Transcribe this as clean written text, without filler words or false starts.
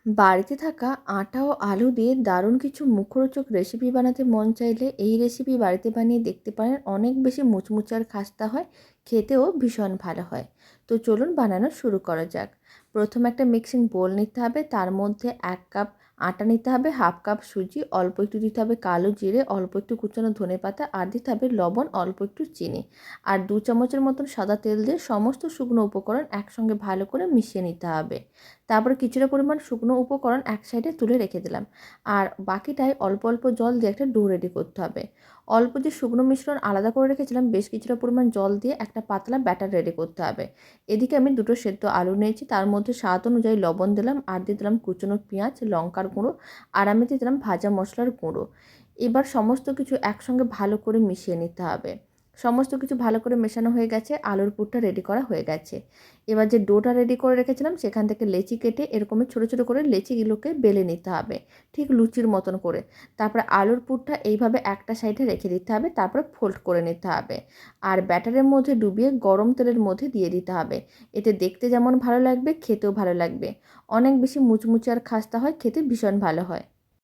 বাড়িতে থাকা আটা ও আলু দিয়ে দারুণ কিছু মুখরোচক রেসিপি বানাতে মন চাইলে এই রেসিপি বাড়িতে বানিয়ে দেখতে পারেন। অনেক বেশি মুচমুচে আর খাস্তা হয়, খেতেও ভীষণ ভালো হয়। তো চলুন বানানো শুরু করা যাক। প্রথমে একটা মিক্সিং বোল নিতে হবে, তার মধ্যে 1 কাপ আটা নিতে হবে, হাফ কাপ সুজি, অল্প একটু দিতে হবে কালো জিরে, অল্প একটু কুচানো ধনেপাতা, আর দিতে হবে লবণ, অল্প একটু চিনি, আর 2 চামচের মতন সাদা তেল দিয়ে সমস্ত শুকনো উপকরণ একসঙ্গে ভালো করে মিশিয়ে নিতে হবে। তারপরে কিছুটা পরিমাণ শুকনো উপকরণ এক সাইডে তুলে রেখে দিলাম, আর বাকিটায় অল্প অল্প জল দিয়ে একটা ডো রেডি করতে হবে। অল্প যে শুকনো মিশ্রণ আলাদা করে রেখেছিলাম, বেশ কিছুটা পরিমাণ জল দিয়ে একটা পাতলা ব্যাটার রেডি করতে হবে। এদিকে আমি 2টো সেদ্ধ আলু নিয়েছি, তার মধ্যে স্বাদ অনুযায়ী লবণ দিলাম, আর দিয়ে দিলাম কুচনো পেঁয়াজ, লঙ্কার গুঁড়ো, আর আমি দিয়ে দিলাম ভাজা মশলার গুঁড়ো। এবার সমস্ত কিছু একসঙ্গে ভালো করে মিশিয়ে নিতে হবে। সমস্ত কিছু ভালো করে মেশানো হয়ে গেছে, আলুর পুরটা রেডি করা হয়ে গেছে। এবার যে ডোটা রেডি করে রেখেছিলাম সেখান থেকে লেচি কেটে এরকমই ছোটো ছোটো করে লেচিগুলোকে বেলে নিতে হবে, ঠিক লুচির মতন করে। তারপরে আলুর পুরটা এইভাবে একটা সাইডে রেখে দিতে হবে, তারপরে ফোল্ড করে নিতে হবে, আর ব্যাটারের মধ্যে ডুবিয়ে গরম তেলের মধ্যে দিয়ে দিতে হবে। এতে দেখতে যেমন ভালো লাগবে, খেতেও ভালো লাগবে। অনেক বেশি মুচমুচে আর খাস্তা হয়, খেতে ভীষণ ভালো হয়।